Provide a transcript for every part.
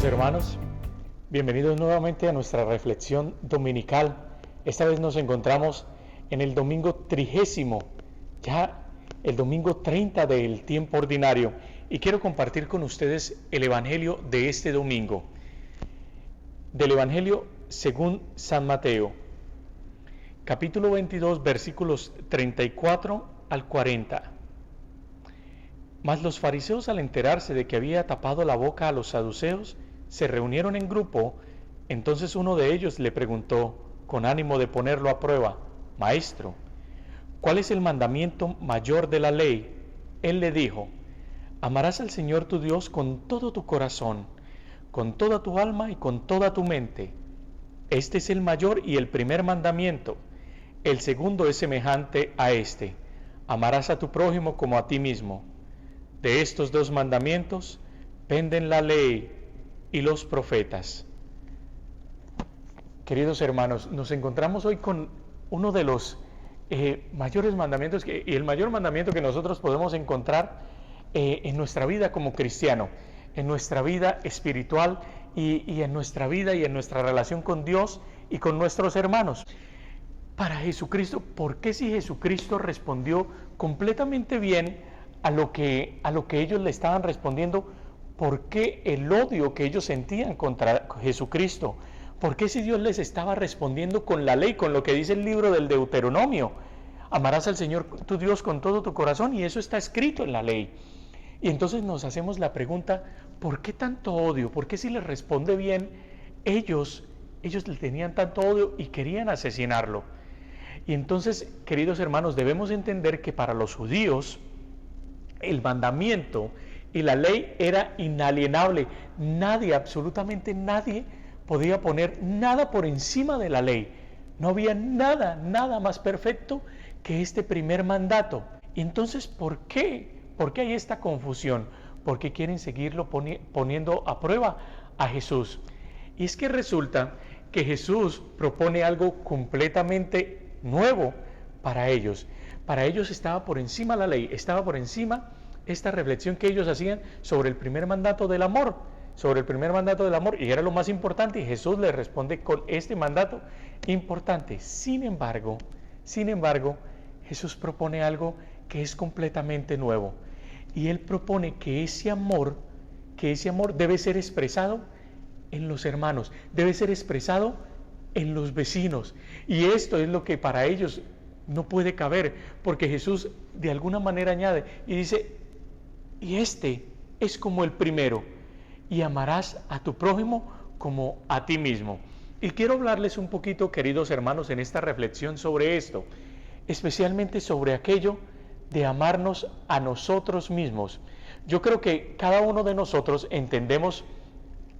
hermanos, bienvenidos nuevamente a nuestra reflexión dominical. Esta vez nos encontramos en el domingo 30, ya el domingo 30 del tiempo ordinario, y quiero compartir con ustedes el evangelio de este domingo, del evangelio según San Mateo, capítulo 22, versículos 34 al 40. Mas los fariseos, al enterarse de que había tapado la boca a los saduceos, se reunieron en grupo. Entonces uno de ellos le preguntó, con ánimo de ponerlo a prueba: Maestro, ¿cuál es el mandamiento mayor de la ley? Él le dijo: amarás al Señor tu Dios con todo tu corazón, con toda tu alma y con toda tu mente. Este es el mayor y el primer mandamiento. El segundo es semejante a este: amarás a tu prójimo como a ti mismo. De estos dos mandamientos penden la ley y los profetas. Queridos hermanos, nos encontramos hoy con uno de los mayores mandamientos y el mayor mandamiento que nosotros podemos encontrar en nuestra vida como cristiano, en nuestra vida espiritual y en nuestra vida y en nuestra relación con Dios y con nuestros hermanos. Para Jesucristo, ¿por qué si Jesucristo respondió completamente bien a lo que ellos le estaban respondiendo? ¿Por qué el odio que ellos sentían contra Jesucristo? ¿Por qué si Dios les estaba respondiendo con la ley, con lo que dice el libro del Deuteronomio? Amarás al Señor tu Dios con todo tu corazón, y eso está escrito en la ley. Y entonces nos hacemos la pregunta, ¿por qué tanto odio? ¿Por qué si les responde bien, ellos le tenían tanto odio y querían asesinarlo? Y entonces, queridos hermanos, debemos entender que para los judíos el mandamiento y la ley era inalienable. Nadie, absolutamente nadie, podía poner nada por encima de la ley. No había nada más perfecto que este primer mandato. Y entonces, ¿por qué? ¿Por qué hay esta confusión? ¿Por qué quieren seguirlo poniendo a prueba a Jesús? Y es que resulta que Jesús propone algo completamente nuevo para ellos. Para ellos estaba por encima la ley, estaba por encima esta reflexión que ellos hacían sobre el primer mandato del amor, y era lo más importante, y Jesús les responde con este mandato importante. Sin embargo, Jesús propone algo que es completamente nuevo, y Él propone que ese amor debe ser expresado en los hermanos, debe ser expresado en los vecinos, y esto es lo que para ellos no puede caber, porque Jesús de alguna manera añade y dice: y este es como el primero, y amarás a tu prójimo como a ti mismo. Y quiero hablarles un poquito, queridos hermanos, en esta reflexión sobre esto, especialmente sobre aquello de amarnos a nosotros mismos. Yo creo que cada uno de nosotros entendemos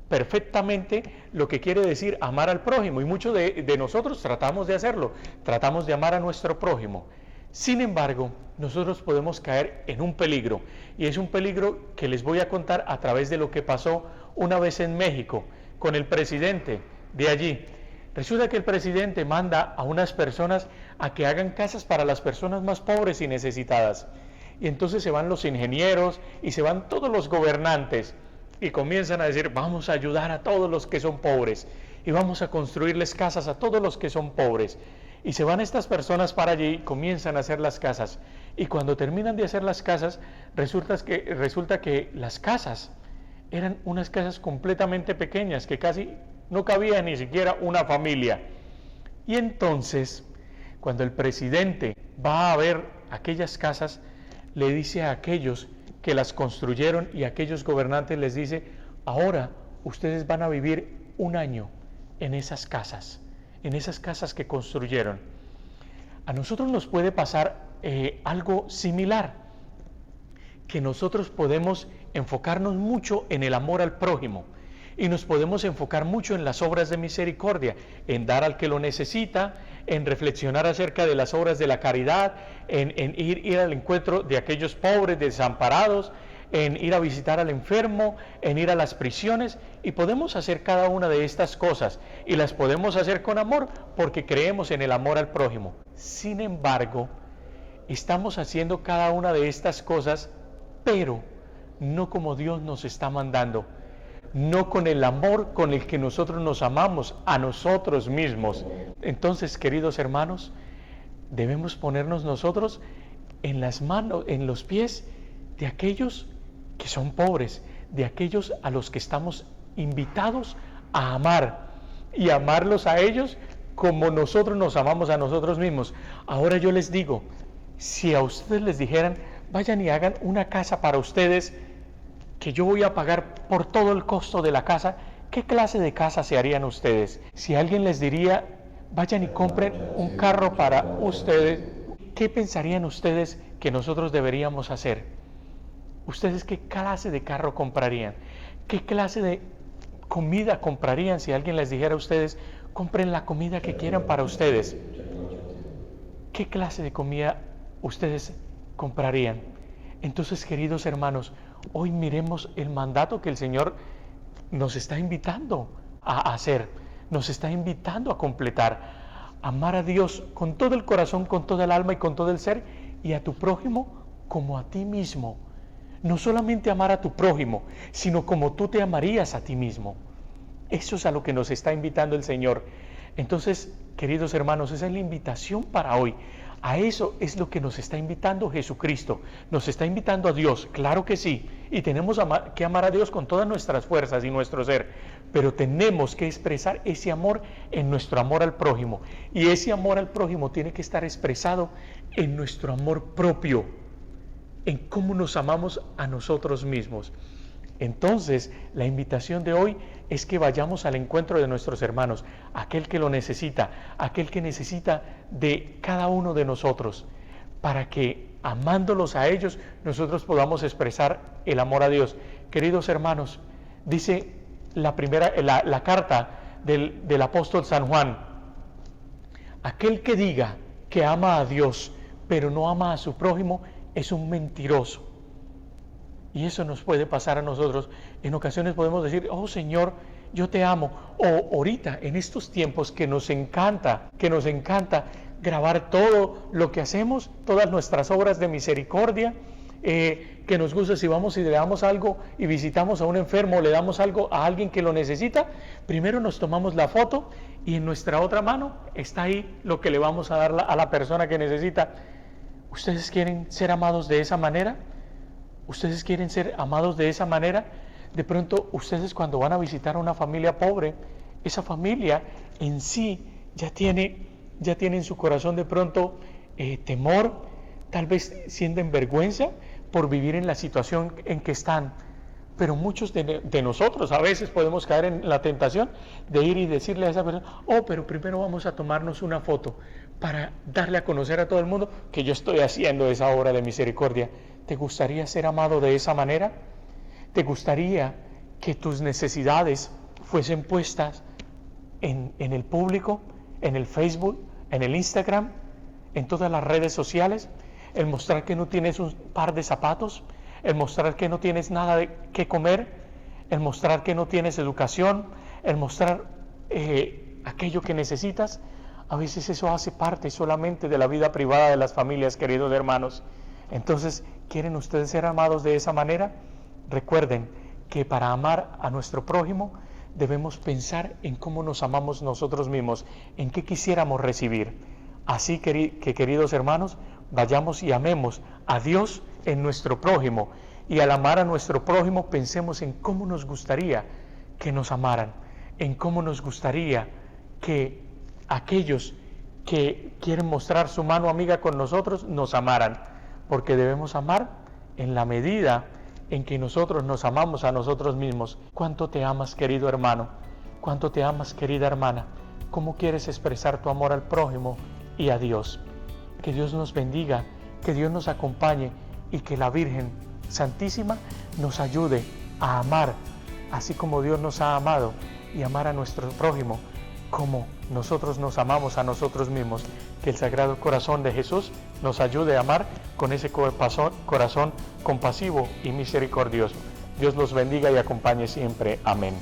perfectamente lo que quiere decir amar al prójimo, y muchos de nosotros tratamos de hacerlo, tratamos de amar a nuestro prójimo. Sin embargo, nosotros podemos caer en un peligro, y es un peligro que les voy a contar a través de lo que pasó una vez en México con el presidente de allí. Resulta que el presidente manda a unas personas a que hagan casas para las personas más pobres y necesitadas, y entonces se van los ingenieros y se van todos los gobernantes y comienzan a decir: vamos a ayudar a todos los que son pobres y vamos a construirles casas a todos los que son pobres. Y se van estas personas para allí y comienzan a hacer las casas, y cuando terminan de hacer las casas, resulta que las casas eran unas casas completamente pequeñas, que casi no cabía ni siquiera una familia. Y entonces, cuando el presidente va a ver aquellas casas, le dice a aquellos que las construyeron y a aquellos gobernantes les dice: ahora ustedes van a vivir un año en esas casas que construyeron. A nosotros nos puede pasar algo similar, que nosotros podemos enfocarnos mucho en el amor al prójimo, y nos podemos enfocar mucho en las obras de misericordia, en dar al que lo necesita, en reflexionar acerca de las obras de la caridad, en ir al encuentro de aquellos pobres, desamparados, en ir a visitar al enfermo, en ir a las prisiones, y podemos hacer cada una de estas cosas, y las podemos hacer con amor, porque creemos en el amor al prójimo. Sin embargo, estamos haciendo cada una de estas cosas, pero no como Dios nos está mandando. no con el amor con el que nosotros nos amamos a nosotros mismos. Entonces, queridos hermanos, debemos ponernos nosotros en las manos, en los pies de aquellos que son pobres, de aquellos a los que estamos invitados a amar y amarlos a ellos como nosotros nos amamos a nosotros mismos. Ahora yo les digo, si a ustedes les dijeran, vayan y hagan una casa para ustedes, que yo voy a pagar por todo el costo de la casa, ¿qué clase de casa se harían ustedes? Si alguien les diría, vayan y compren un carro para ustedes, ¿qué pensarían ustedes que nosotros deberíamos hacer? ¿Ustedes qué clase de carro comprarían? ¿Qué clase de comida comprarían si alguien les dijera a ustedes, compren la comida que quieran para ustedes? ¿Qué clase de comida ustedes comprarían? Entonces, queridos hermanos, hoy miremos el mandato que el Señor nos está invitando a hacer, nos está invitando a completar. Amar a Dios con todo el corazón, con toda el alma y con todo el ser, y a tu prójimo como a ti mismo. No solamente amar a tu prójimo, sino como tú te amarías a ti mismo. Eso es a lo que nos está invitando el Señor. Entonces, queridos hermanos, esa es la invitación para hoy. A eso es lo que nos está invitando Jesucristo. Nos está invitando a Dios, claro que sí. Y tenemos que amar a Dios con todas nuestras fuerzas y nuestro ser. Pero tenemos que expresar ese amor en nuestro amor al prójimo. Y ese amor al prójimo tiene que estar expresado en nuestro amor propio, en cómo nos amamos a nosotros mismos. Entonces, la invitación de hoy es que vayamos al encuentro de nuestros hermanos, aquel que lo necesita, aquel que necesita de cada uno de nosotros, para que, amándolos a ellos, nosotros podamos expresar el amor a Dios. Queridos hermanos, dice la carta del apóstol San Juan, aquel que diga que ama a Dios, pero no ama a su prójimo, es un mentiroso. Y eso nos puede pasar a nosotros. En ocasiones podemos decir, oh Señor, yo te amo. O ahorita, en estos tiempos que nos encanta grabar todo lo que hacemos, todas nuestras obras de misericordia, que nos gusta si vamos y le damos algo y visitamos a un enfermo o le damos algo a alguien que lo necesita, primero nos tomamos la foto y en nuestra otra mano está ahí lo que le vamos a dar a la persona que necesita. ¿Ustedes quieren ser amados de esa manera? ¿Ustedes quieren ser amados de esa manera? De pronto, ustedes cuando van a visitar a una familia pobre, esa familia en sí ya tiene en su corazón de pronto temor, tal vez sienten vergüenza por vivir en la situación en que están. Pero muchos de nosotros a veces podemos caer en la tentación de ir y decirle a esa persona, oh, pero primero vamos a tomarnos una foto para darle a conocer a todo el mundo que yo estoy haciendo esa obra de misericordia. ¿Te gustaría ser amado de esa manera? ¿Te gustaría que tus necesidades fuesen puestas en el público, en el Facebook, en el Instagram, en todas las redes sociales? El mostrar que no tienes un par de zapatos, el mostrar que no tienes nada de qué comer, el mostrar que no tienes educación, el mostrar aquello que necesitas. A veces eso hace parte solamente de la vida privada de las familias, queridos hermanos. Entonces, ¿quieren ustedes ser amados de esa manera? Recuerden que para amar a nuestro prójimo debemos pensar en cómo nos amamos nosotros mismos, en qué quisiéramos recibir. Así que, queridos hermanos, vayamos y amemos a Dios en nuestro prójimo, y al amar a nuestro prójimo pensemos en cómo nos gustaría que nos amaran, en cómo nos gustaría que aquellos que quieren mostrar su mano amiga con nosotros nos amaran, porque debemos amar en la medida en que nosotros nos amamos a nosotros mismos. ¿Cuánto te amas, querido hermano? ¿Cuánto te amas, querida hermana? ¿Cómo quieres expresar tu amor al prójimo y a Dios? Que Dios nos bendiga, que Dios nos acompañe y que la Virgen Santísima nos ayude a amar, así como Dios nos ha amado, y amar a nuestro prójimo como nosotros nos amamos a nosotros mismos. Que el Sagrado Corazón de Jesús nos ayude a amar con ese corazón compasivo y misericordioso. Dios los bendiga y acompañe siempre. Amén.